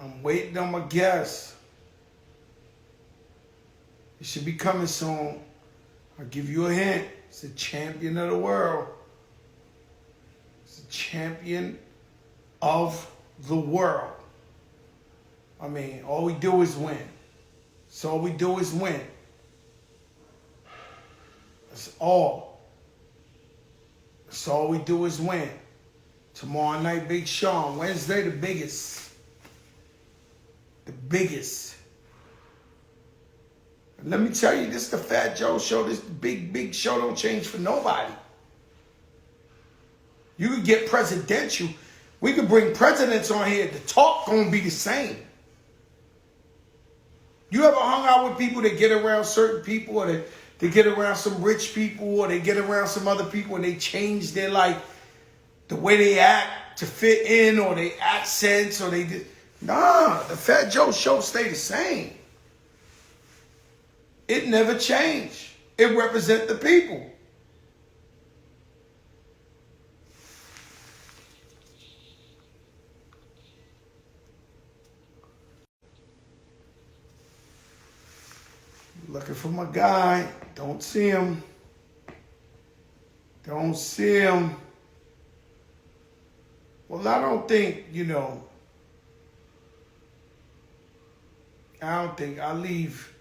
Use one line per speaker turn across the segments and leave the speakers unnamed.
I'm waiting on my guest. It should be coming soon. I'll give you a hint. It's the champion of the world. It's the champion of the world. I mean, all we do is win. So all we do is win. That's all. That's all we do is win. Tomorrow night, Big Sean. Wednesday, the biggest. The biggest. And let me tell you, this is the Fat Joe show. This big show don't change for nobody. You could get presidential. We could bring presidents on here. The talk gonna be the same. You ever hung out with people that get around certain people, or they get around some rich people, or they get around some other people and they change their, like, the way they act to fit in, or they accents, or they did. Nah, the Fat Joe show stay the same. It never changed. It represents the people. Looking for my guy. Don't see him. Don't see him. Well, I don't think, I don't think I'll leave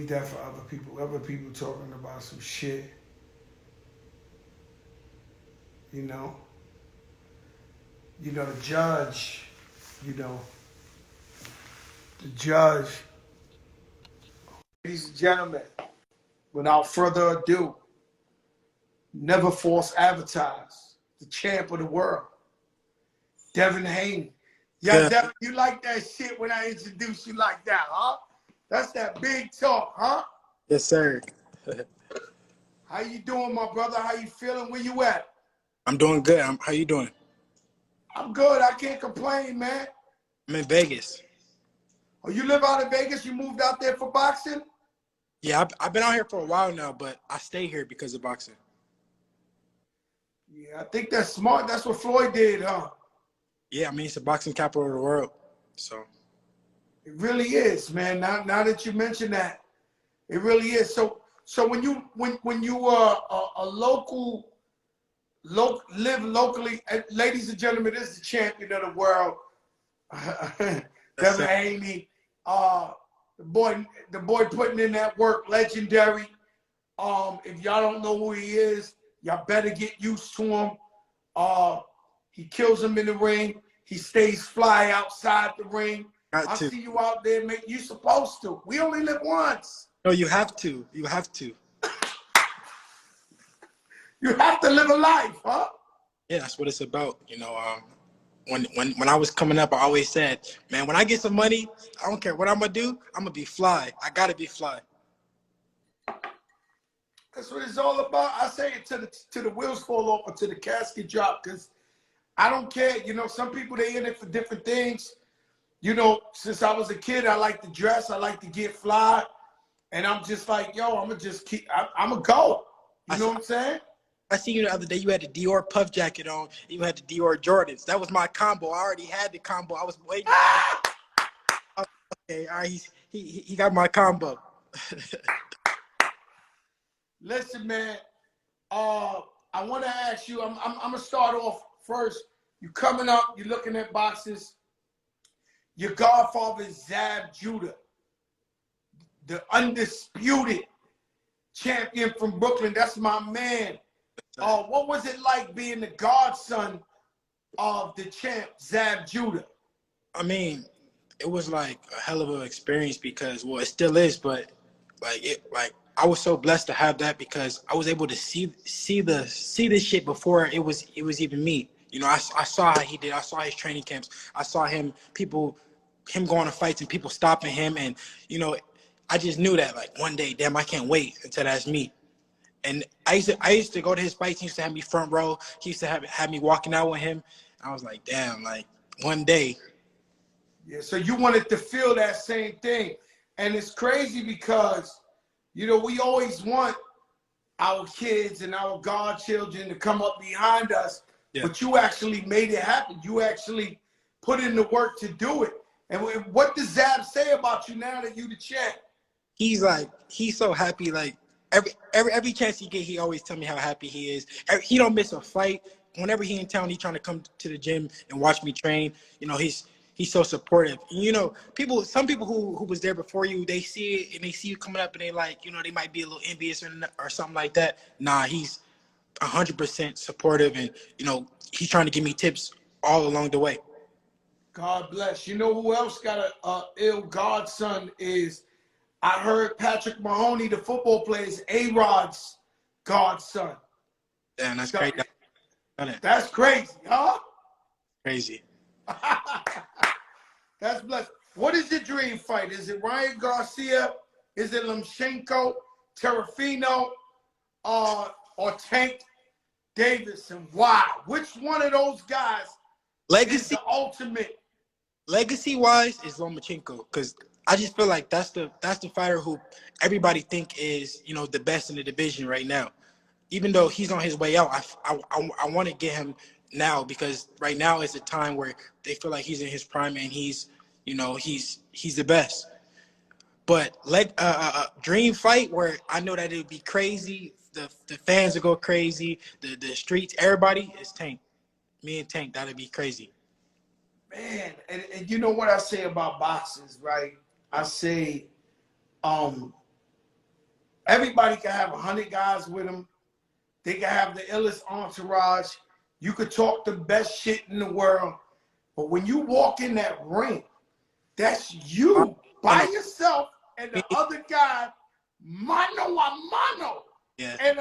that for other people. Other people talking about some shit. The judge, the judge. Ladies and gentlemen, without further ado, never false advertise, the champ of the world, Devin Haney. Yeah, Devin, you like that shit when I introduce you like that, huh? That's that big talk, huh?
Yes, sir.
How you doing, my brother? How you feeling? Where you at?
I'm doing good. How you doing?
I'm good. I can't complain, man.
I'm in Vegas.
Oh, you live out in Vegas? You moved out there for boxing?
Yeah, I've been out here for a while now, but I stay here because of boxing.
Yeah, I think that's smart. That's what Floyd did, huh?
Yeah, I mean, it's the boxing capital of the world, so.
It really is, man. Now that you mention that, it really is. So when you are a live locally, ladies and gentlemen, this is the champion of the world, Devin Haney. The boy putting in that work, legendary. If y'all don't know who he is, y'all better get used to him. He kills him in the ring. He stays fly outside the ring. I see you out there, man. You supposed to. We only live once.
No, you have to. You have to.
You have to live a life, huh?
Yeah, that's what it's about. When I was coming up, I always said, man, when I get some money, I don't care what I'm gonna do. I'm gonna be fly. I gotta be fly.
That's what it's all about. I say it to the wheels fall off or to the casket drop, because I don't care. Some people, they in it for different things. Since I was a kid, I like to dress. I like to get fly. And I'm just like, yo, I'm going to just keep, I'm going to go. You know what I'm saying?
I see you the other day, you had the Dior puff jacket on. You had the Dior Jordans. That was my combo. I already had the combo. I was waiting. Okay, all right, he got my combo.
Listen, man, I want to ask you, I'm going to start off first. You coming up, you're looking at boxes. Your godfather is Zab Judah, the undisputed champion from Brooklyn. That's my man. What was it like being the godson of the champ, Zab Judah?
I mean, it was like a hell of an experience because, well, it still is, but I was so blessed to have that because I was able to see this shit before it was even me. I saw how he did. I saw his training camps. I saw him going to fights and people stopping him. And, I just knew that, like, one day, damn, I can't wait until that's me. And I used to go to his fights. He used to have me front row. He used to have me walking out with him. I was like, damn, like, one day.
Yeah, so you wanted to feel that same thing. And it's crazy because, we always want our kids and our godchildren to come up behind us. Yeah. But you actually made it happen. You actually put in the work to do it. And what does Zab say about you now that you the champ?
He's so happy. Like every chance he get, he always tell me how happy he is. He don't miss a fight. Whenever he in town, he trying to come to the gym and watch me train. You know, he's so supportive. And, you know, some people who was there before you, they see it and they see you coming up and they like, you know, they might be a little envious or something like that. Nah, he's 100% supportive, and you know, he's trying to give me tips all along the way.
God bless. You know who else got a ill godson is, I heard Patrick Mahoney, the football player, is A-Rod's godson.
Damn, that's crazy.
That's crazy, huh?
Crazy.
That's blessed. What is your dream fight? Is it Ryan Garcia? Is it Lomachenko, Terrafino, or Tank Davidson? Why? Which one of those guys is the ultimate?
Legacy-wise is Lomachenko, because I just feel like that's the fighter who everybody think is, you know, the best in the division right now. Even though he's on his way out, I want to get him now, because right now is a time where they feel like he's in his prime and he's, you know, he's the best. But dream fight where I know that it'd be crazy, the fans would go crazy, the streets, everybody, is Tank. Me and Tank, that'd be crazy.
Man, and you know what I say about boxers, right? I say everybody can have 100 guys with them. They can have the illest entourage. You could talk the best shit in the world. But when you walk in that ring, that's you by yourself and the other guy mano a mano.
Yeah.
And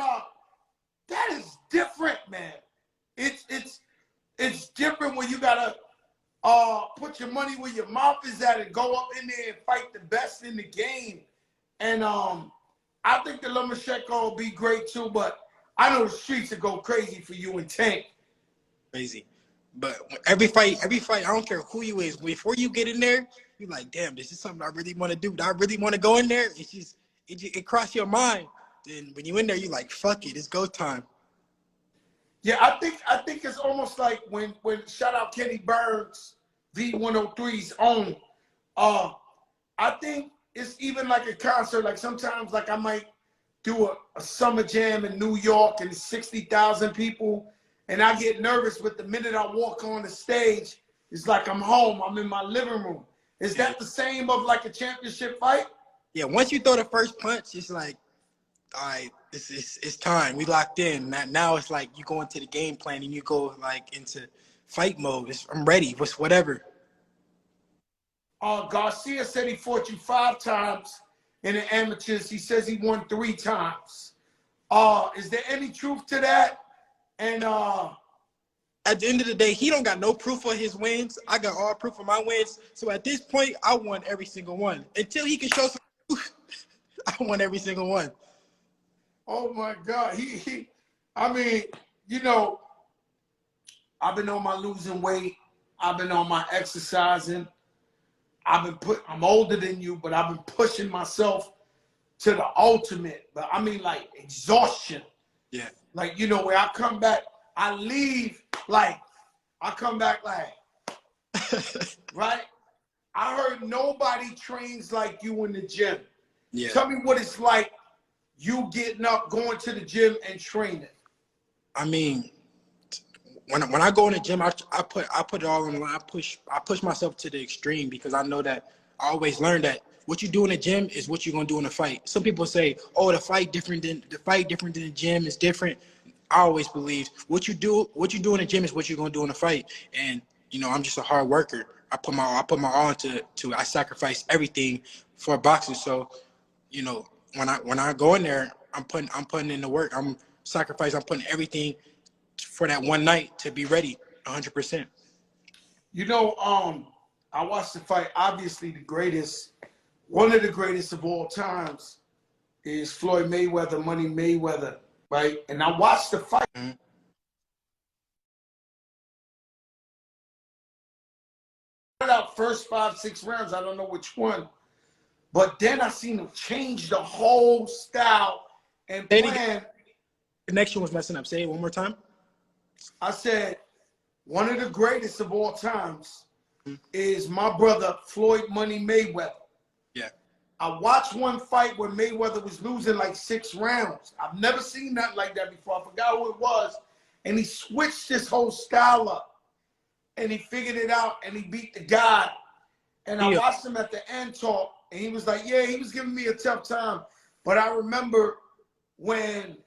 that is different, man. It's different when you gotta put your money where your mouth is at and go up in there and fight the best in the game. And I think the Lomachenko will be great too, but I know the streets will go crazy for you and Tank.
Crazy. But every fight, I don't care who you is, before you get in there, you're like, damn, this is something I really want to do. Do I really want to go in there? It's just, it crossed your mind. Then when you in there, you're like, fuck it, it's go time.
Yeah, I think it's almost like when shout out Kenny Burns, V103's own. I think it's even like a concert. Like sometimes, like I might do a summer jam in New York and 60,000 people, and I get nervous. But the minute I walk on the stage, it's like I'm home. I'm in my living room. Is that the same of like a championship fight?
Yeah, once you throw the first punch, it's like, all right, it's time. We locked in. Now it's like you go into the game plan and you go like into fight mode. I'm ready. Whatever.
Garcia said he fought you 5 times in the amateurs. He says he won 3 times. Is there any truth to that? And
at the end of the day, he don't got no proof of his wins. I got all proof of my wins. So at this point, I won every single one. Until he can show some proof, I won every single one.
Oh my God. I mean, you know, I've been on my losing weight. I've been on my exercising. I'm older than you, but I've been pushing myself to the ultimate. But I mean like exhaustion.
Yeah.
Like, you know, where I come back, I leave like, I come back like, right? I heard nobody trains like you in the gym.
Yeah.
Tell me what it's like, you getting up, going to the gym and training.
I mean, when I go in the gym, I put it all on the line. I push myself to the extreme, because I know that I always learn that what you do in the gym is what you're gonna do in a fight. Some people say, "Oh, the fight different than the gym is different." I always believe what you do in the gym is what you're gonna do in a fight. And you know, I'm just a hard worker. I put my all into I sacrifice everything for boxing. So, you know, when I go in there, I'm putting in the work. I'm sacrificing. I'm putting everything for that one night to be ready 100%.
You know, I watched the fight. Obviously, one of the greatest of all times is Floyd Mayweather, Money Mayweather, right? And I watched the fight.
Mm-hmm.
Out first 5, 6 rounds. I don't know which one, but then I seen him change the whole style and plan.
Connection was messing up. Say it one more time.
I said, one of the greatest of all times, is my brother Floyd Money Mayweather.
Yeah.
I watched one fight where Mayweather was losing like 6 rounds. I've never seen nothing like that before. I forgot who it was. And he switched his whole style up. And he figured it out, and he beat the guy. And I watched him at the end talk, and he was like, yeah, he was giving me a tough time. But I remember when,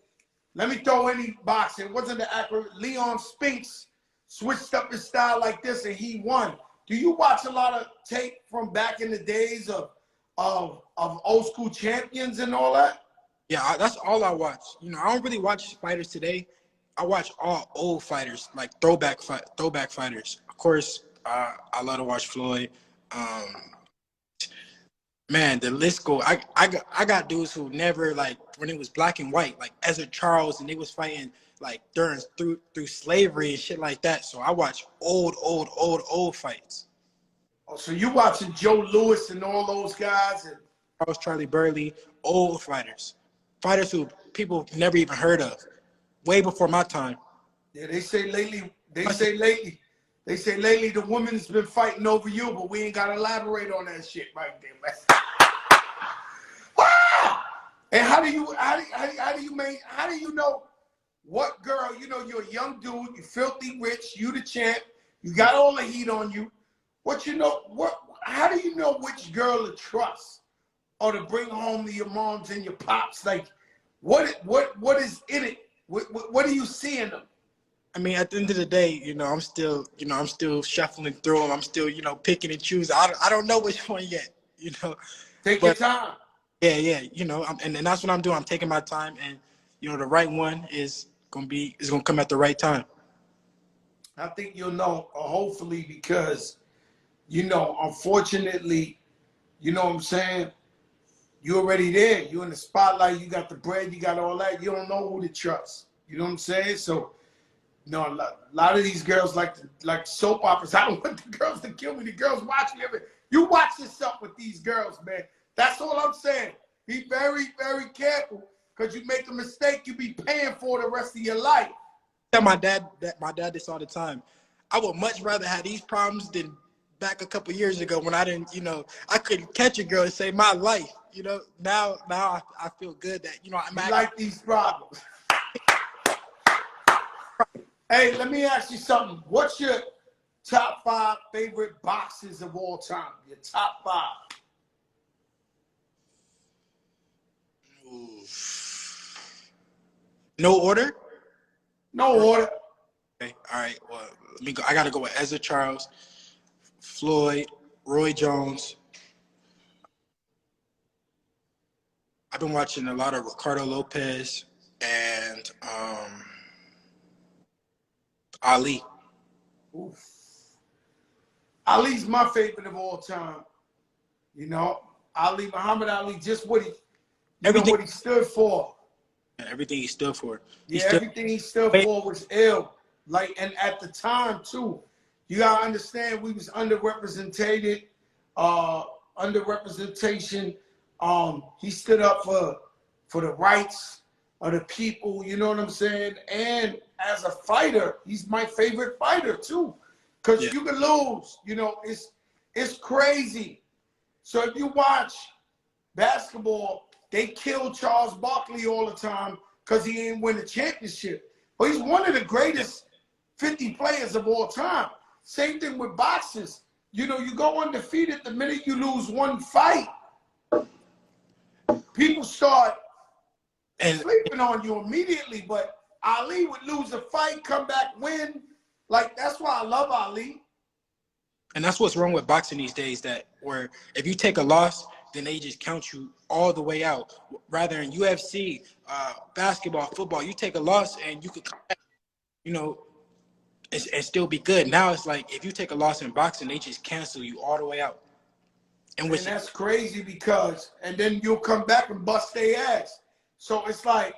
let me throw any box, it wasn't the actor, Leon Spinks switched up his style like this, and he won. Do you watch a lot of tape from back in the days of old school champions and all that?
Yeah, that's all I watch. You know, I don't really watch fighters today. I watch all old fighters, like throwback fighters. Of course, I love to watch Floyd. Man, the list go. I got dudes who never, like, when it was black and white, like Ezra Charles, and they was fighting like through slavery and shit like that. So I watch old fights.
Oh, so you watching Joe Louis and all those guys? And
Charles, Charlie Burley, old fighters who people never even heard of, way before my time.
Yeah, they say lately the woman's been fighting over you, but we ain't got to elaborate on that shit right there, man. Wow! And how do you know what girl? You know, you're a young dude, you filthy rich, you the champ, you got all the heat on you. How do you know which girl to trust or to bring home to your moms and your pops? Like, what is in it? What do you see in them?
I mean, at the end of the day, I'm still shuffling through them. I'm still, picking and choosing. I don't know which one yet,
Take your time.
Yeah. And that's what I'm doing. I'm taking my time, and the right one is gonna come at the right time.
I think you'll know, hopefully, because unfortunately, you know what I'm saying? You're already there. You're in the spotlight. You got the bread. You got all that. You don't know who to trust. You know what I'm saying? So, a lot of these girls like soap operas. I don't want the girls to kill me. The girls watch me. You watch yourself with these girls, man. That's all I'm saying. Be very, very careful, because you make a mistake, you be paying for the rest of your life.
I tell my dad this all the time. I would much rather have these problems than back a couple years ago when I didn't, I couldn't catch a girl and save my life. Now I feel good that,
I like these problems. Hey, let me ask you something. What's your top 5 favorite boxers of all time? Your top 5.
Ooh. No order?
No order.
Okay, all right. Well, let me go. I got to go with Ezra Charles, Floyd, Roy Jones. I've been watching a lot of Ricardo Lopez and Ali.
Oof. Ali's my favorite of all time. Ali, Muhammad Ali, just what he stood for.
Yeah, everything he stood for.
Everything he stood for was ill. And at the time too, you gotta understand, we was underrepresentation. He stood up for the rights of the people. You know what I'm saying? And as a fighter, he's my favorite fighter too, because you can lose. It's crazy. So if you watch basketball, they kill Charles Barkley all the time because he didn't win a championship. But he's one of the greatest 50 players of all time. Same thing with boxers. You go undefeated the minute you lose one fight. People start sleeping on you immediately. But Ali would lose a fight, come back, win. That's why I love Ali.
And that's what's wrong with boxing these days, that where if you take a loss, then they just count you all the way out. Rather in UFC, basketball, football, you take a loss and you could come back, and still be good. Now it's like if you take a loss in boxing, they just cancel you all the way out.
And that's crazy and then you'll come back and bust their ass. So it's like,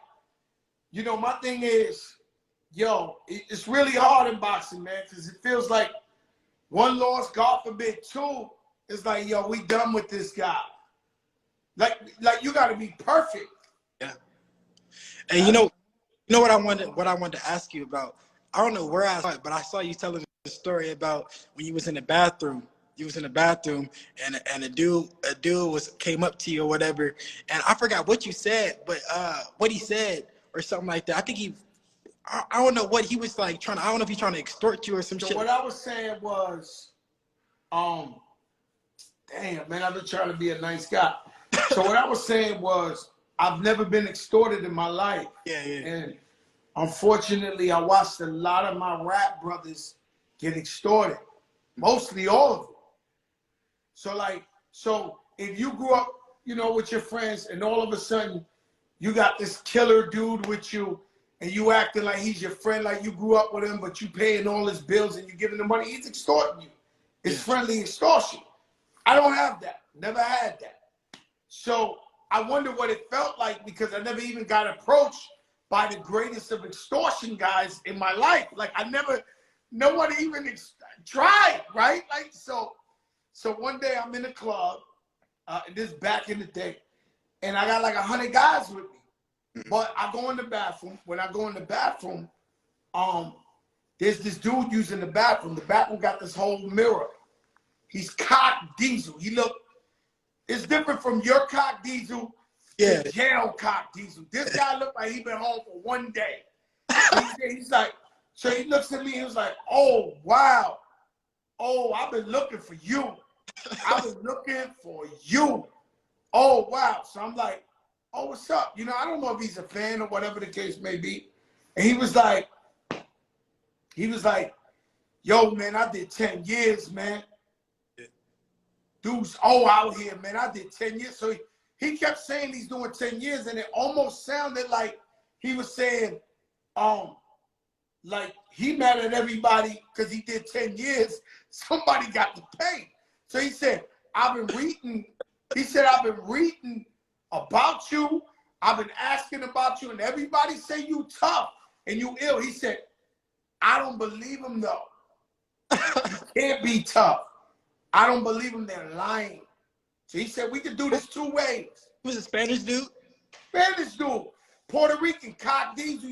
my thing is, it's really hard in boxing, man, because it feels like one loss, God forbid, 2, it's like, we done with this guy. Like you got to be perfect.
Yeah. And you know what I wanted to ask you about. I don't know where I saw it, but I saw you telling the story about when you was in the bathroom. You was in the bathroom, and a dude came up to you or whatever, and I forgot what you said, but what he said or something like that. I think I don't know what he was like trying to. I don't know if he's trying to extort you or some shit.
So what I was saying was, damn man, I've been trying to be a nice guy. So what I was saying was, I've never been extorted in my life.
Yeah.
And unfortunately, I watched a lot of my rap brothers get extorted. Mostly all of them. So if you grew up, with your friends and all of a sudden you got this killer dude with you and you acting like he's your friend, like you grew up with him, but you paying all his bills and you giving him money, he's extorting you. It's friendly extortion. I don't have that. Never had that. So I wonder what it felt like because I never even got approached by the greatest of extortion guys in my life. Like no one even tried, right? Like, so one day I'm in the club, this back in the day, and I got like 100 guys with me. But I go in the bathroom. When I go in the bathroom, there's this dude using the bathroom. The bathroom got this whole mirror. He's cock diesel. It's different from your cock diesel to jail cock diesel. This guy looked like he been home for one day. He's like, so he looks at me and he was like, oh, wow. Oh, I've been looking for you. I've been looking for you. Oh, wow. So I'm like, oh, what's up? I don't know if he's a fan or whatever the case may be. And he was like, yo, man, I did 10 years, man. Dude's out here, man. I did 10 years. So he kept saying he's doing 10 years, and it almost sounded like he was saying, like he mad at everybody because he did 10 years. Somebody got to pay. So he said, I've been reading about you. I've been asking about you, and everybody say you tough and you ill. He said, I don't believe him though. You can't be tough. I don't believe him. They're lying. So he said, we could do this two ways.
He was a Spanish dude?
Spanish dude. Puerto Rican, cock diesel,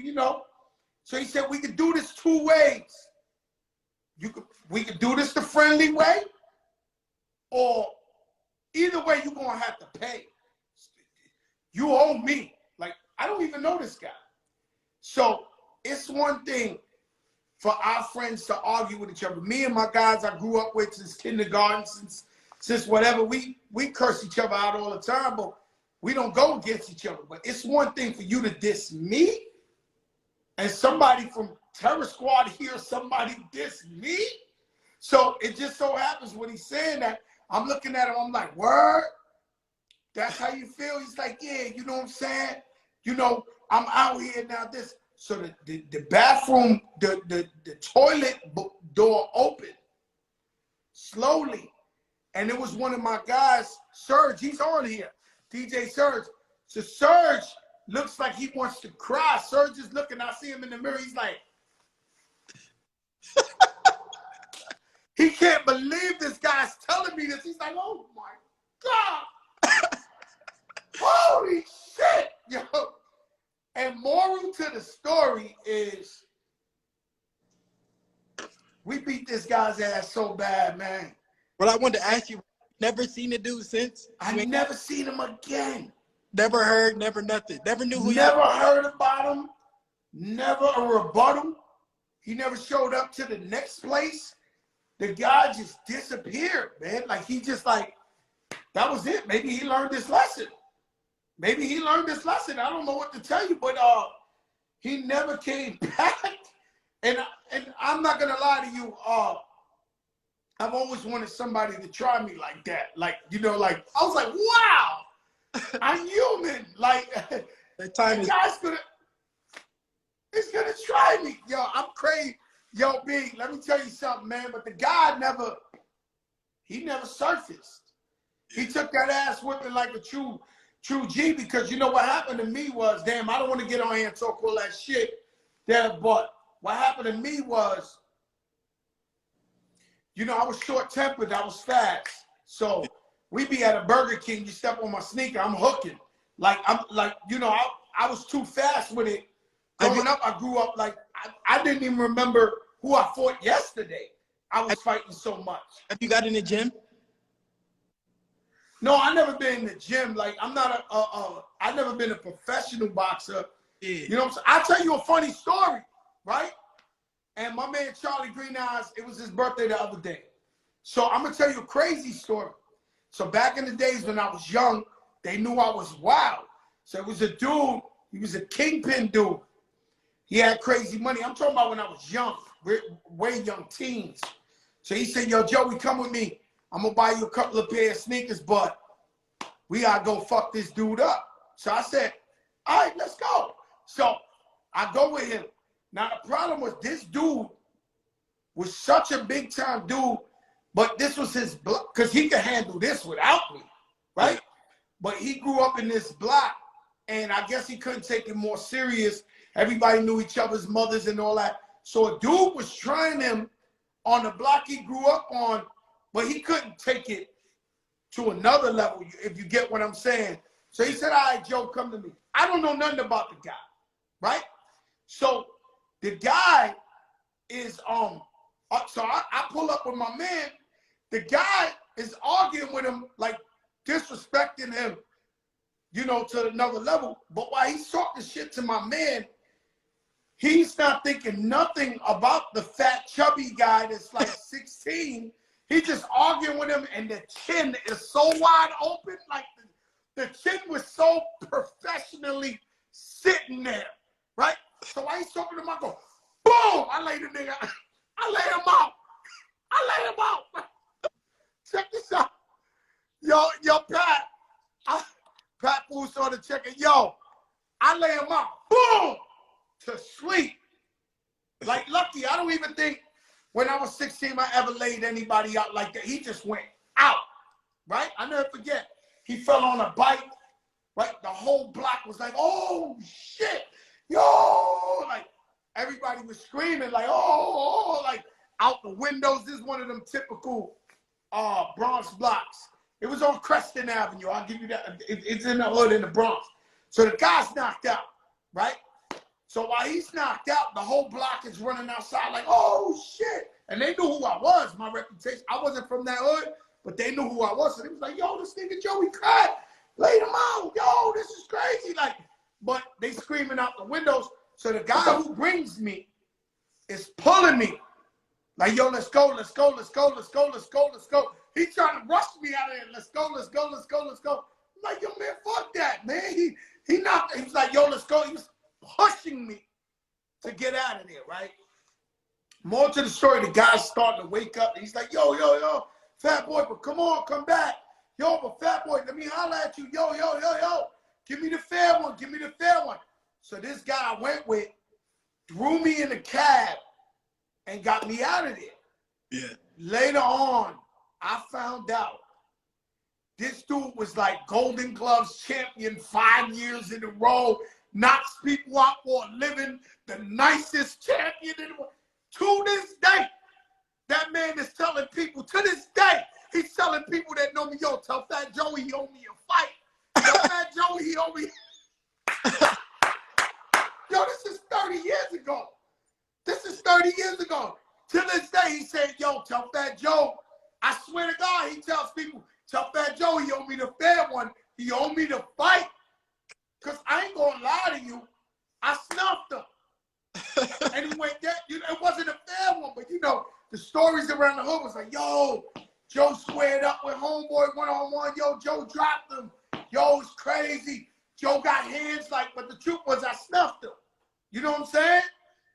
So he said, we could do this two ways. We could do this the friendly way, or either way, you're going to have to pay. You owe me. Like, I don't even know this guy. So it's one thing for our friends to argue with each other. Me and my guys I grew up with since kindergarten, since whatever, we curse each other out all the time, but we don't go against each other. But it's one thing for you to diss me, and somebody from Terror Squad hears somebody diss me. So it just so happens when he's saying that, I'm looking at him, I'm like, word? That's how you feel? He's like, yeah, you know what I'm saying? I'm out here now, this. So the bathroom, the toilet door opened slowly. And it was one of my guys, Serge, he's on here, DJ Serge. So Serge looks like he wants to cry. Serge is looking, I see him in the mirror, he's like, he can't believe this guy's telling me this. He's like, oh my God. Holy shit, yo. And moral to the story is, we beat this guy's ass so bad, man.
Well, I wanted to ask you, never seen the dude since?
I never seen him again.
Never heard, never nothing. Never knew who he was.
Never heard about him. Never a rebuttal. He never showed up to the next place. The guy just disappeared, man. Like, he just like, that was it. Maybe he learned this lesson. I don't know what to tell you, but he never came back. And I'm not gonna lie to you, I've always wanted somebody to try me like that. Like, like I was like, wow, I'm human. Like,
that time
the guy's he's gonna try me. Yo, I'm crazy. Yo, B, let me tell you something, man. But the guy never surfaced. He took that ass whipping like a true G, because you know what happened to me was, damn, I don't want to get on here and talk all that shit there, but what happened to me was, I was short-tempered, I was fast. So we be at a Burger King, you step on my sneaker, I'm hooking. I was too fast with it Growing up, I grew up like I didn't even remember who I fought yesterday. I was fighting so much.
Have you got in the gym?
No, I never been in the gym. Like I'm not I never been a professional boxer.
Yeah.
You know what I'm saying? I'll tell you a funny story, right? And my man Charlie Green Eyes, it was his birthday the other day. So I'm gonna tell you a crazy story. So back in the days when I was young, they knew I was wild. So it was a dude, he was a kingpin dude. He had crazy money. I'm talking about when I was young, way young teens. So he said, yo, Joey, come with me. I'm gonna buy you a couple of pair of sneakers, but we gotta go fuck this dude up. So I said, all right, let's go. So I go with him. Now the problem was this dude was such a big time dude, but this was his block, because he could handle this without me, right? But he grew up in this block, and I guess he couldn't take it more serious. Everybody knew each other's mothers and all that. So a dude was trying him on the block he grew up on, but he couldn't take it to another level, if you get what I'm saying. So he said, all right, Joe, come to me. I don't know nothing about the guy, right? So the guy is, so I pull up with my man. The guy is arguing with him, like disrespecting him, you know, to another level. But while he's talking shit to my man, he's not thinking nothing about the fat, chubby guy that's like 16. He's just arguing with him, and the chin is so wide open. Like the chin was so professionally sitting there, right? So while he's talking to him, I go, boom! I lay the nigga, I lay him out. I lay him out. Check this out. Yo, Pat. Pat Booth on the check it. Yo, I lay him out. Boom! To sleep. Like, lucky, I don't even think when I was 16 I ever laid anybody out like that. He just went out, right? I never forget. He fell on a bike, right? The whole block was like, oh, shit. Yo! Like, everybody was screaming like, oh, like, out the windows. This is one of them typical Bronx blocks. It was on Creston Avenue. I'll give you that. It's in the hood in the Bronx. So the guy's knocked out, right? So while he's knocked out, the whole block is running outside like, oh, shit. And they knew who I was, my reputation. I wasn't from that hood, but they knew who I was. So they was like, yo, this nigga Joey cried. Laid him out. Yo, this is crazy. Like, but they screaming out the windows. So the guy who brings me is pulling me. Like, yo, let's go, let's go, let's go, let's go, let's go, let's go. He's trying to rush me out of there. Let's go, let's go, let's go, let's go. I'm like, yo, man, fuck that, man. He knocked, he was like, yo, let's go. He was pushing me to get out of there, right? More to the story, the guy's starting to wake up. And he's like, yo, fat boy, but come on, come back. Yo, but fat boy, let me holler at you. Yo. Give me the fair one, give me the fair one. So this guy I went with threw me in the cab and got me out of there.
Yeah.
Later on, I found out this dude was like Golden Gloves champion 5 years in a row, knocks people out for a living, the nicest champion in the world. To this day, that man is telling people, to this day, he's telling people that know me, yo, tell Fat Joey he owe me a fight. Tell Fat Joey he owe me. Yo, this is 30 years ago. This is 30 years ago. To this day, he said, yo, tell Fat Joe. I swear to God, he tells people, tell Fat Joe he owed me the fair one. He owed me the fight. Because I ain't going to lie to you. I snuffed him. And he went there. You know, it wasn't a fair one, but you know, the stories around the hood was like, yo, Joe squared up with homeboy one-on-one. Yo, Joe dropped him. Yo, it's crazy. Joe got hands like, but the truth was I snuffed him. You know what I'm saying?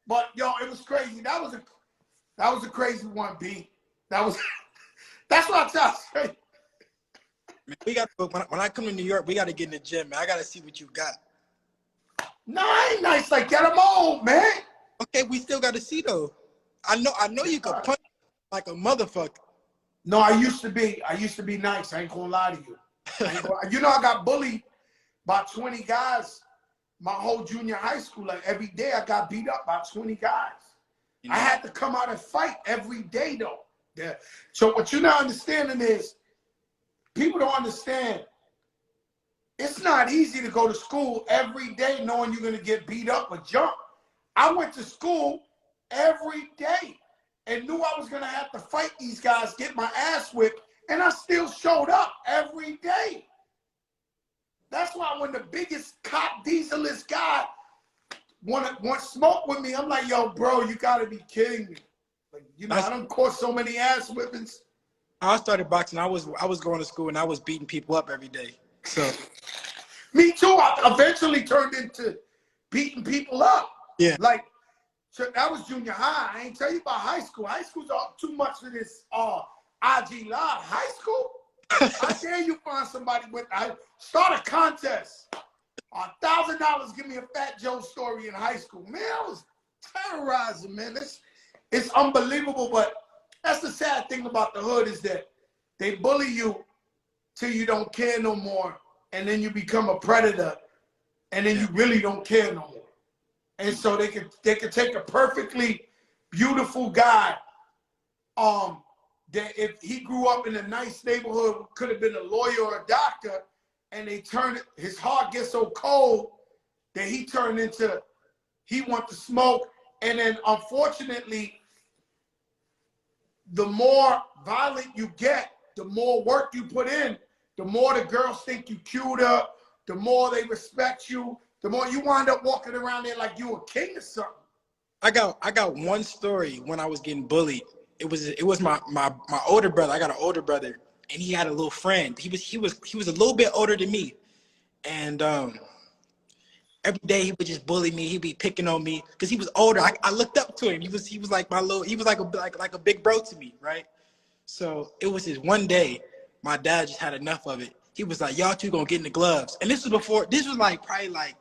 But yo, it was crazy. That was a crazy one, B. That's what I tell you.
Man, we got when I come to New York, we got to get in the gym, man. I got to see what you got.
No, I ain't nice like that. I'm old, man.
Okay, we still got to see though. I know you could punch like a motherfucker.
No, I used to be nice. I ain't gonna lie to you. You know, I got bullied by 20 guys my whole junior high school. Like every day I got beat up by 20 guys. You know? I had to come out and fight every day though. Yeah. So what you're not understanding is, people don't understand, it's not easy to go to school every day knowing you're gonna get beat up or jump. I went to school every day and knew I was going to have to fight these guys, get my ass whipped, and I still showed up every day. That's why when the biggest cop dieselist guy want smoke with me, I'm like, yo, bro, you got to be kidding me. Like, you know, I done caught so many ass whippings.
I started boxing. I was going to school and I was beating people up every day. So
me too. I eventually turned into beating people up.
Yeah.
Like, so that was junior high. I ain't tell you about high school. High school's all too much for this IG Live. High school? I dare you find somebody with start a contest. $1,000, give me a Fat Joe story in high school. Man, I was terrorizing, man. It's unbelievable, but that's the sad thing about the hood is that they bully you till you don't care no more, and then you become a predator, and then you really don't care no more. And so they could take a perfectly beautiful guy, that if he grew up in a nice neighborhood, could have been a lawyer or a doctor, and they turn it, his heart gets so cold that he turned into, he want to smoke. And then unfortunately, the more violent you get, the more work you put in, the more the girls think you cuter, the more they respect you, the more you wind up walking around there like you a king or something. I
got one story when I was getting bullied. It was my older brother. I got an older brother, and he had a little friend. He was a little bit older than me, and every day he would just bully me. He'd be picking on me because he was older. I looked up to him. He was like like a big bro to me, right? So it was this one day, my dad just had enough of it. He was like, y'all two gonna get in the gloves. And this was like probably like,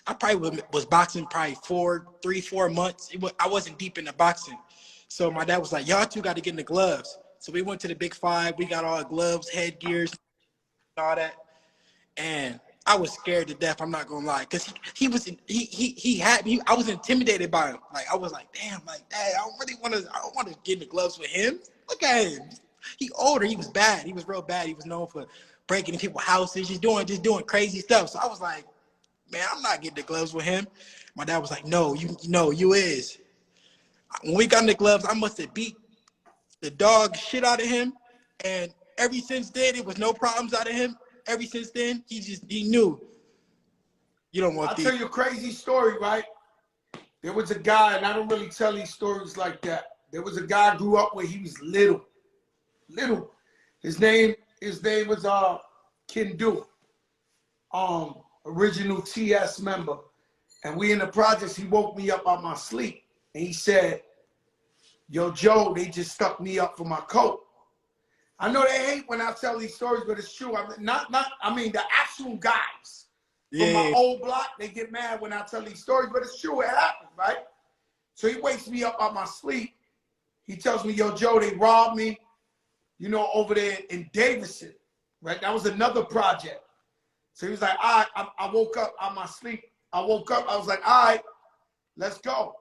I probably was boxing probably 3-4 months. I wasn't deep into boxing. So my dad was like, y'all two got to get in the gloves. So we went to the Big Five. We got all the gloves, headgears, all that. And I was scared to death. I'm not gonna lie, because he had me. I was intimidated by him. Like I was like, damn, like Dad, I don't want to get in the gloves with him. Look at him. He older. He was bad. He was real bad. He was known for breaking in people's houses, just doing crazy stuff. So I was like, man, I'm not getting the gloves with him. My dad was like, no, you is. When we got in the gloves, I must have beat the dog shit out of him. And ever since then, it was no problems out of him. Ever since then, he knew. You don't want
I'll tell you a crazy story, right? There was a guy, and I don't really tell these stories like that. There was a guy I grew up with. He was little. His name was Kindu, original TS member. And we in the projects, he woke me up out my sleep. And he said, yo, Joe, they just stuck me up for my coat. I know they hate when I tell these stories, but it's true. I mean, the actual guys from my old block, they get mad when I tell these stories, but it's true. It happened, right? So he wakes me up out my sleep. He tells me, yo, Joe, they robbed me, you know, over there in Davidson, right? That was another project. So he was like, all right, I woke up out my sleep. I woke up. I was like, all right, let's go.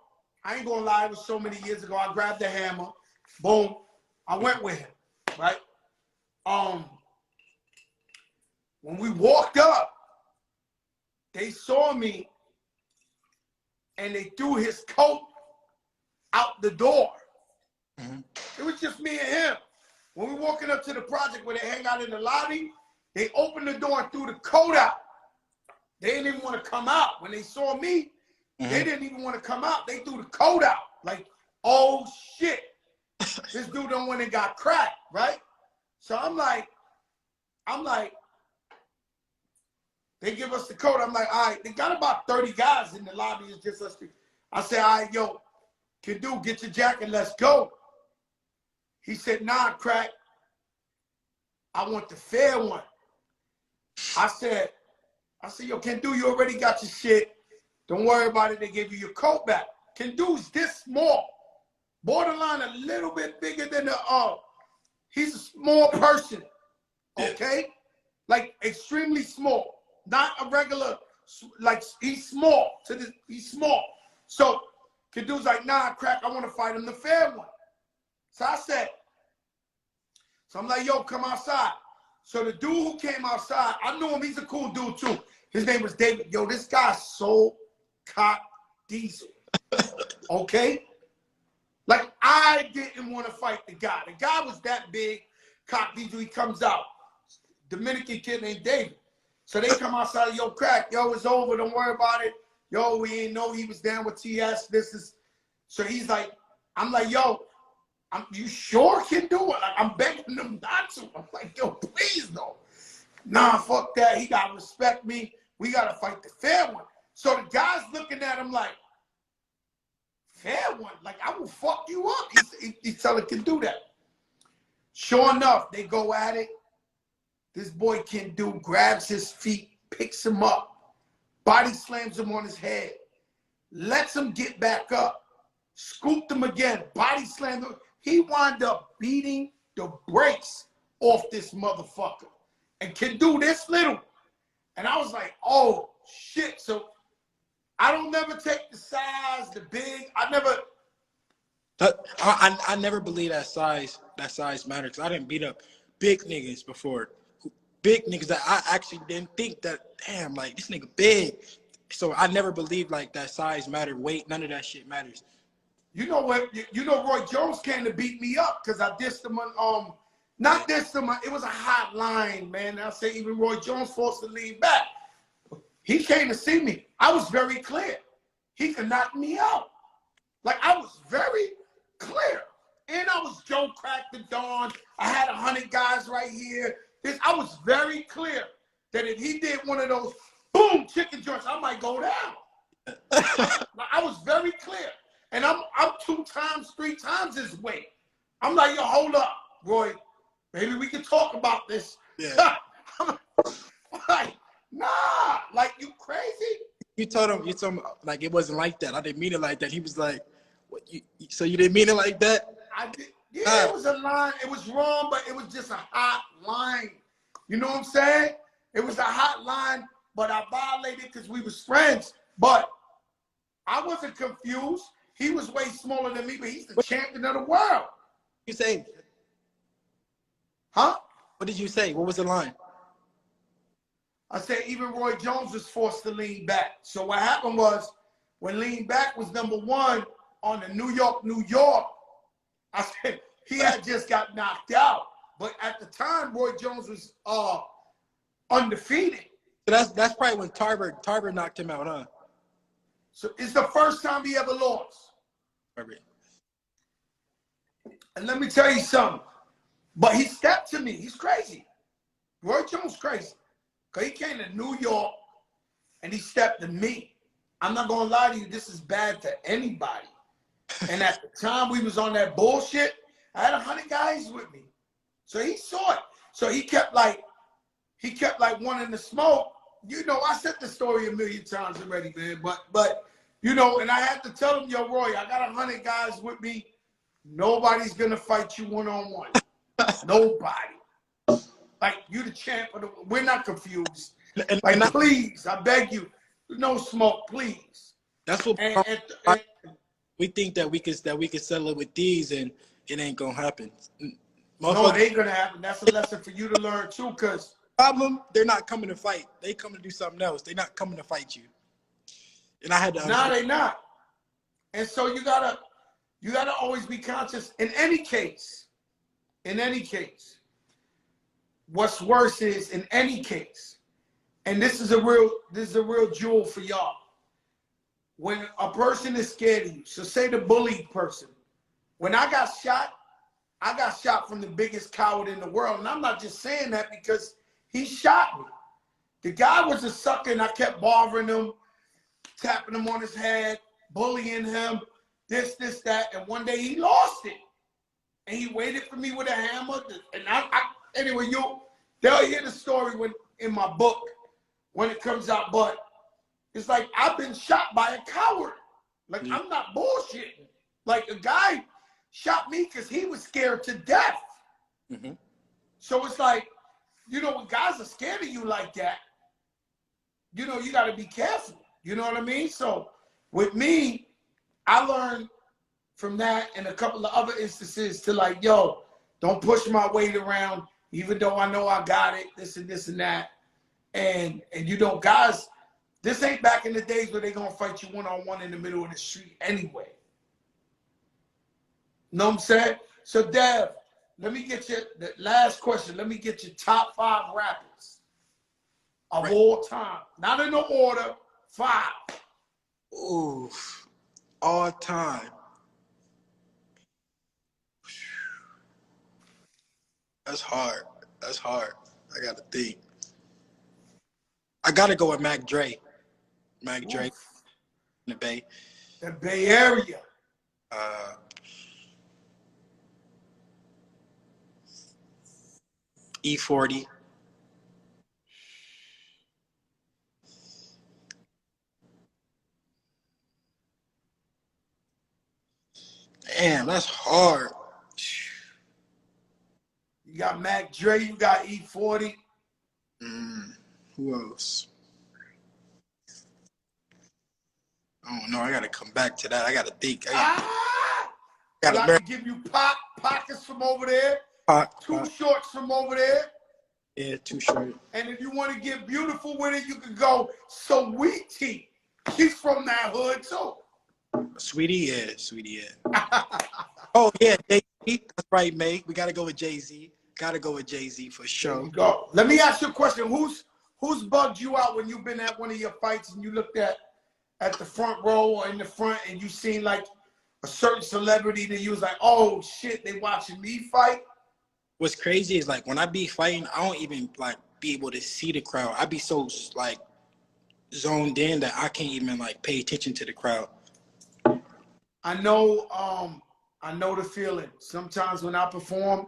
I ain't gonna lie, it was so many years ago. I grabbed the hammer, boom, I went with him, right? When we walked up, they saw me and they threw his coat out the door. Mm-hmm. It was just me and him. When we walking up to the project where they hang out in the lobby, they opened the door and threw the coat out. They didn't even want to come out. When they saw me, they didn't even want to come out. They threw the coat out. Like, oh shit. This dude done went and got cracked, right? So I'm like, they give us the coat. I'm like, all right, they got about 30 guys in the lobby. It's just us. I said, all right, yo, Kindu, get your jacket, let's go. He said, nah, crack. I want the fair one. I said, yo, Kindu, you already got your shit. Don't worry about it. They gave you your coat back. Kindu's this small. Borderline a little bit bigger than he's a small person. Okay? Like extremely small. Not a regular, like he's small. He's small. So Kindu's like, nah, crack, I want to fight him the fair one. So I said, so I'm like, yo, come outside. So the dude who came outside, I knew him. He's a cool dude too. His name was David. Yo, this guy's so cock diesel. Okay? Like, I didn't want to fight the guy. The guy was that big, cock DJ. He comes out. Dominican kid named David. So they come outside, yo, crack, yo, it's over, don't worry about it. Yo, we ain't know he was down with TS. So he's like, I'm like, yo, you sure can do it? Like, I'm begging him not to. I'm like, yo, please no. Nah, fuck that. He gotta respect me. We gotta fight the fair one. So the guy's looking at him like, fair one? Like, I will fuck you up. He's telling him can do that. Sure enough, they go at it. This boy Can Do grabs his feet, picks him up, body slams him on his head, lets him get back up, scooped him again, body slammed him. He wound up beating the brakes off this motherfucker. And Can Do this little. And I was like, oh, shit. So I don't never take the size, the big. I
never believe that size matters. Because I didn't beat up big niggas before. Big niggas that I actually didn't think that, damn, like, this nigga big. So I never believed, like, that size mattered. Weight, none of that shit matters.
You know what? You know Roy Jones came to beat me up because I dissed him on, not dissed him, it was a hot line, man. I say even Roy Jones forced to lean back. He came to see me. I was very clear. He could knock me out. Like, I was very clear. And I was Joe Crack the Dawn. I had 100 guys right here. I was very clear that if he did one of those boom chicken joints, I might go down. I was very clear. And I'm 2 times, 3 times his weight. I'm like, yo, hold up, Roy. Maybe we can talk about this.
Yeah.
I'm like, nah, like, you crazy?
You told him like it wasn't like that. I didn't mean it like that. He was like, what, so you didn't mean it like that?
I did. Yeah, it was a line. It was wrong, but it was just a hot line. You know what I'm saying? It was a hot line, but I violated because we was friends. But I wasn't confused. He was way smaller than me, but he's the champion of the world.
You say?
Huh?
What did you say? What was the line?
I said even Roy Jones was forced to lean back. So what happened was when lean back was #1 on the New York, I said he had just got knocked out. But at the time, Roy Jones was undefeated.
So that's probably when Tarver knocked him out, huh?
So it's the first time he ever lost.
Tarver.
And let me tell you something. But he stepped to me. He's crazy. Roy Jones crazy. Because he came to New York and he stepped to me. I'm not going to lie to you. This is bad to anybody. And at the time we was on that bullshit, I had 100 guys with me. So he saw it. So he kept like wanting to smoke. You know, I said the story a million times already, man. But you know, and I had to tell him, yo, Roy, I got 100 guys with me. Nobody's gonna fight you one-on-one. Nobody. Like, you the champ of the, we're not confused. Like, please, I beg you, no smoke, please.
That's what we think that we could settle it with these, and it ain't gonna happen.
No, it ain't gonna happen. That's a lesson for you to learn too, cause
problem, they're not coming to fight. They coming to do something else. They're not coming to fight you. And I had to.
No, they not. And so you gotta always be conscious. In any case, what's worse is in any case, and this is a real jewel for y'all. When a person is scared of you, so say the bullied person. When I got shot from the biggest coward in the world. And I'm not just saying that because he shot me. The guy was a sucker and I kept bothering him, tapping him on his head, bullying him, this, that. And one day he lost it. And he waited for me with a hammer. And anyway, they'll hear the story in my book when it comes out. But it's like, I've been shot by a coward. Like, I'm not bullshitting. Like, a guy shot me because he was scared to death. Mm-hmm. So it's like, you know, when guys are scared of you like that, you know, you got to be careful. You know what I mean? So with me, I learned from that and a couple of other instances to like, yo, don't push my weight around, even though I know I got it, this and that. And you know, guys, This ain't back in the days where they gonna fight you one-on-one in the middle of the street anyway. Know what I'm saying? So, Dev, let me get you the last question. Let me get your top 5 rappers of all time. Not in no order, 5.
Ooh, all time. That's hard. That's hard. I gotta think. I gotta go with Mac Dre. Mac Dre in the Bay.
The Bay Area.
E40. Damn, that's hard.
You got Mac Dre, you got E40.
Who else? I don't know. I gotta come back to that. I gotta think.
I can give you Pockets from over there. Too Shorts from over there.
Yeah, Too Short.
And if you want to get beautiful with it, you can go Saweetie. She's from that hood too.
Sweetie, yeah. Oh yeah, Jay-Z. That's right, mate. We gotta go with Jay-Z. Gotta go with Jay-Z for sure.
There you go. Let me ask you a question. Who's bugged you out when you've been at one of your fights and you looked at the front row or in the front and you seen like a certain celebrity that you was like, oh shit, they watching me fight?
What's crazy is like when I be fighting, I don't even like be able to see the crowd. I be so like zoned in that I can't even like pay attention to the crowd.
I know the feeling. Sometimes when I perform,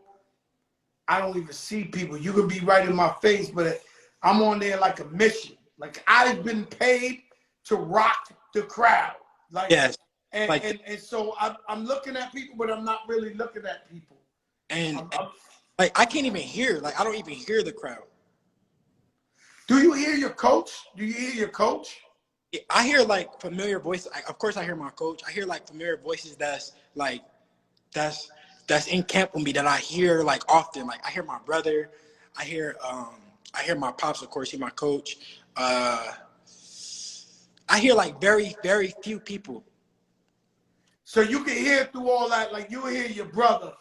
I don't even see people. You could be right in my face, but I'm on there like a mission. Like I've been paid to rock the crowd. Like
yes.
And so I'm looking at people, but I'm not really looking at people.
And like I can't even hear. Like I don't even hear the crowd.
Do you hear your coach? Do you hear your coach?
I hear like familiar voices. Of course, I hear my coach. I hear like familiar voices that's in camp with me that I hear like often. Like I hear my brother. I hear my pops. Of course, he's my coach. I hear like very, very few people.
So you can hear through all that. Like you hear your brother.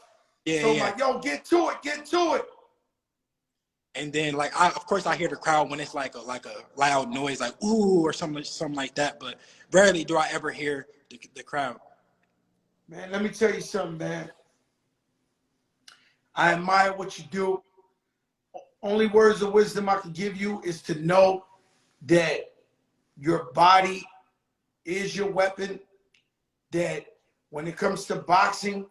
Yeah.
So
yeah.
like, yo, get to it.
And then like of course I hear the crowd when it's like a loud noise like ooh or something like that, but rarely do I ever hear the crowd.
Man, let me tell you something, man. I admire what you do. Only words of wisdom I can give you is to know that your body is your weapon, that when it comes to boxing,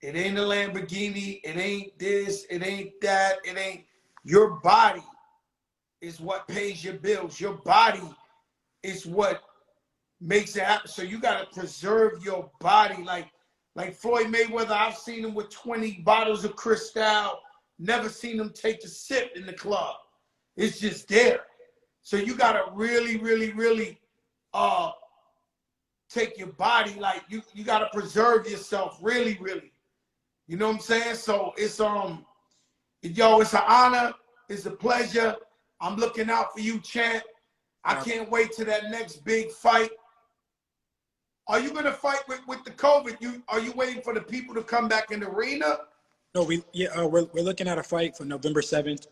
it ain't a Lamborghini, it ain't this, it ain't that, it ain't. Your body is what pays your bills. Your body is what makes it happen. So you got to preserve your body. Like Floyd Mayweather, I've seen him with 20 bottles of Cristal, never seen him take a sip in the club. It's just there. So you got to really, really, really take your body, like you got to preserve yourself, really, really. You know what I'm saying? So it's it's an honor. It's a pleasure. I'm looking out for you, champ. I can't wait to that next big fight. Are you gonna fight with the COVID? Are you waiting for the people to come back in the arena?
No, we're looking at a fight for November 7th.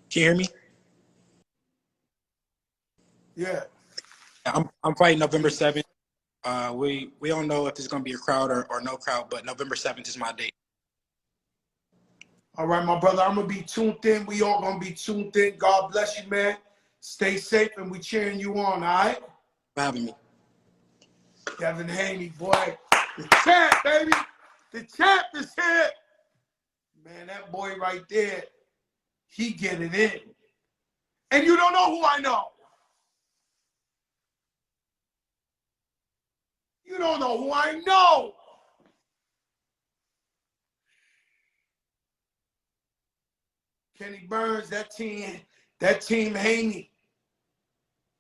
Can you hear me?
Yeah.
I'm fighting November 7th. We don't know if there's gonna be a crowd or no crowd, but November 7th is my date.
All right, my brother, I'm going to be tuned in. We all going to be tuned in. God bless you, man. Stay safe, and we cheering you on, all right?
For having me.
Devin Haney, boy. The champ, baby. The champ is here. Man, that boy right there, he get it in. And you don't know who I know. You don't know who I know. Kenny Burns, that team Haney.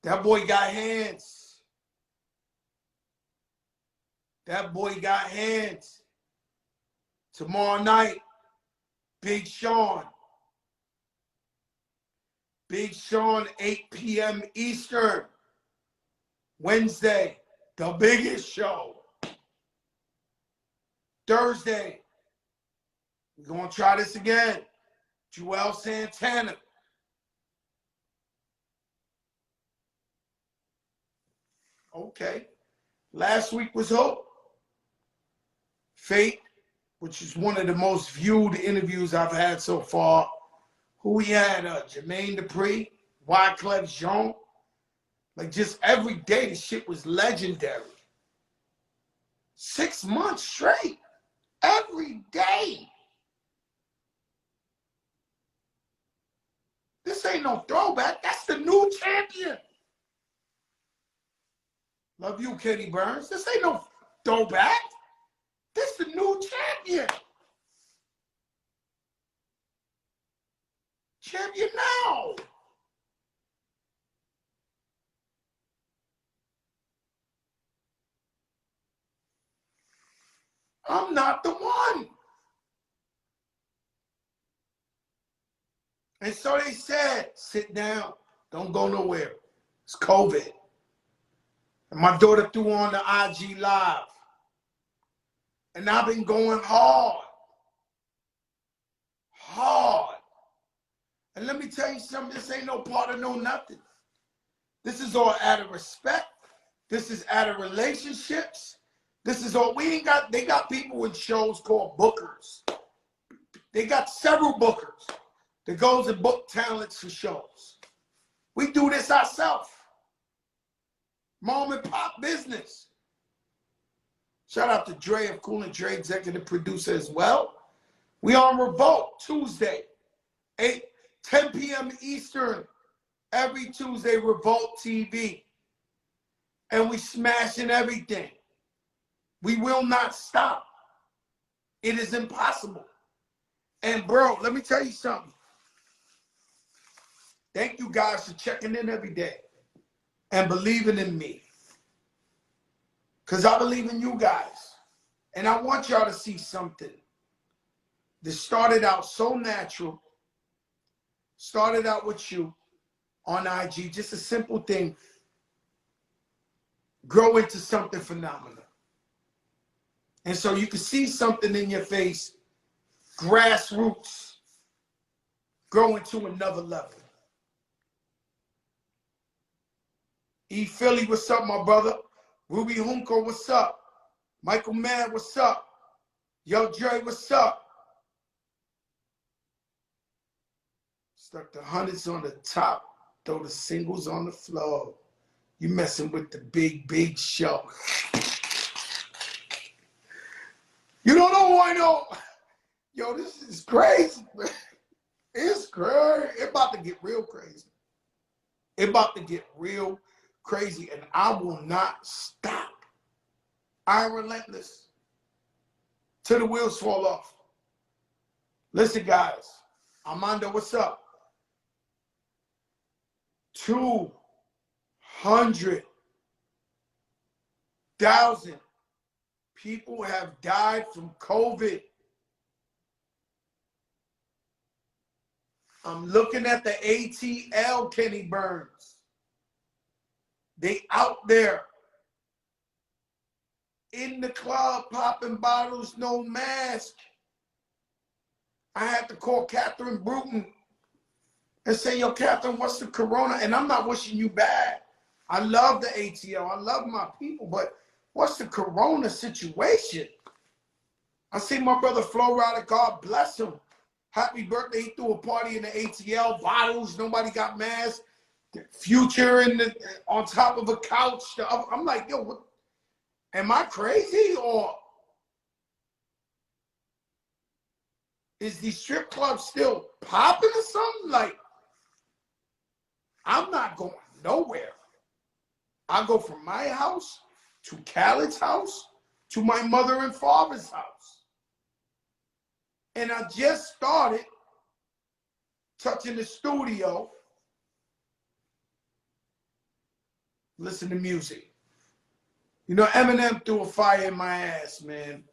That boy got hands. That boy got hands. Tomorrow night, Big Sean. Big Sean, 8 p.m. Eastern. Wednesday, the biggest show. Thursday, we're going to try this again. Joel Santana. Okay. Last week was Hope. Fate, which is one of the most viewed interviews I've had so far. Who we had? Jermaine Dupri, Wyclef Jean. Like, just every day, the shit was legendary. 6 months straight. Every day. This ain't no throwback. That's the new champion. Love you, Kenny Burns. This ain't no throwback. This the new champion. Champion now. I'm not the one. And so they said, sit down. Don't go nowhere. It's COVID. And my daughter threw on the IG Live. And I've been going hard. Hard. And let me tell you something. This ain't no part of no nothing. This is all out of respect. This is out of relationships. This is all. They got people in shows called bookers. They got several bookers that goes and book talents for shows. We do this ourselves. Mom and pop business. Shout out to Dre of Cool and Dre, executive producer as well. We on Revolt Tuesday, 10 p.m. Eastern, every Tuesday, Revolt TV. And we smashing everything. We will not stop. It is impossible. And bro, let me tell you something. Thank you guys for checking in every day and believing in me. Because I believe in you guys. And I want y'all to see something that started out so natural, started out with you on IG, just a simple thing, grow into something phenomenal. And so you can see something in your face, grassroots, grow into another level. E. Philly, what's up, my brother? Ruby Junko, what's up? Michael Mann, what's up? Yo, Dre, what's up? Stuck the hundreds on the top, throw the singles on the floor. You messing with the big show. You don't know who I know. Yo, this is crazy. It's crazy. It's about to get real crazy. It's about to get real crazy, and I will not stop. I'm relentless till the wheels fall off. Listen, guys. Armando, what's up? 200,000 people have died from COVID. I'm looking at the ATL, Kenny Burns. They out there in the club popping bottles, no mask. I had to call Catherine Bruton and say, yo, Catherine, what's the corona? And I'm not wishing you bad. I love the ATL. I love my people, but what's the corona situation? I see my brother Flo Rida, God bless him. Happy birthday. He threw a party in the ATL, bottles, nobody got masks. Future on top of a couch. I'm like, yo, what? Am I crazy? Or is the strip club still popping or something? Like, I'm not going nowhere. I go from my house to Khaled's house to my mother and father's house. And I just started touching the studio. Listen to music. You know, Eminem threw a fire in my ass, man.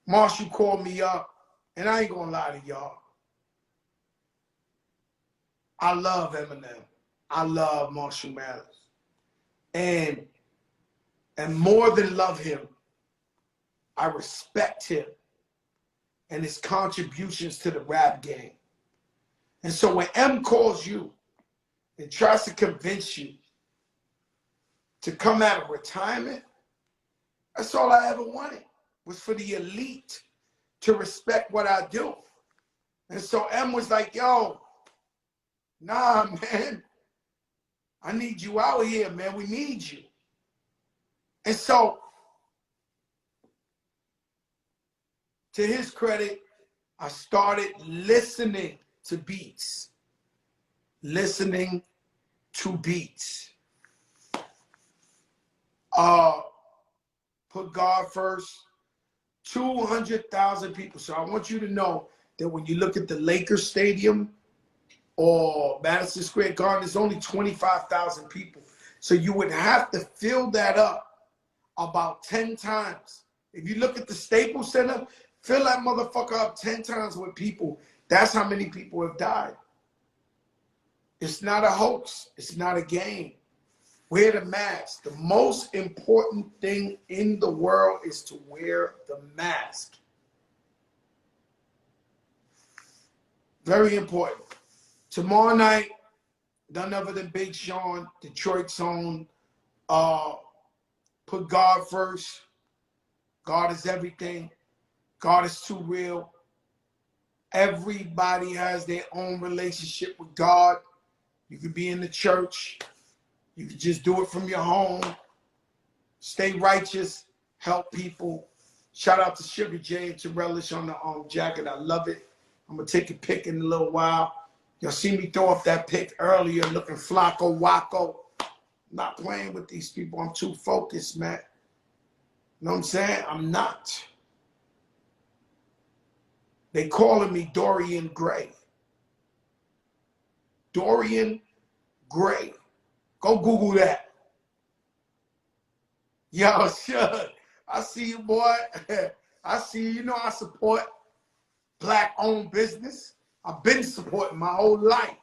Marshall called me up, and I ain't gonna lie to y'all. I love Eminem. I love Marshall Mathers. And more than love him, I respect him and his contributions to the rap game. And so when M calls you and tries to convince you to come out of retirement, that's all I ever wanted, was for the elite to respect what I do. And so M was like, yo, nah, man, I need you out here, man. We need you. And so, to his credit, I started listening to beats. Listening to beats. Put God first. 200,000 people. So I want you to know that when you look at the Lakers Stadium or Madison Square Garden, there's only 25,000 people. So you would have to fill that up about 10 times. If you look at the Staples Center, fill that motherfucker up 10 times with people. That's how many people have died. It's not a hoax. It's not a game. Wear the mask. The most important thing in the world is to wear the mask. Very important. Tomorrow night, none other than Big Sean, Detroit's own. Put God first. God is everything. God is too real. Everybody has their own relationship with God. You could be in the church. You could just do it from your home. Stay righteous. Help people. Shout out to Sugar J and to Relish on the jacket. I love it. I'm going to take a pic in a little while. You'll see me throw up that pic earlier looking flacco wacko. I'm not playing with these people. I'm too focused, man. You know what I'm saying? I'm not. They calling me Dorian Gray. Dorian Gray. Go Google that. Yo, sure. I see you, boy. I see you. You know I support black-owned business. I've been supporting my whole life.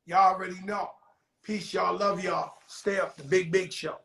Y'all already know. Peace, y'all. Love y'all. Stay up. The Big Show.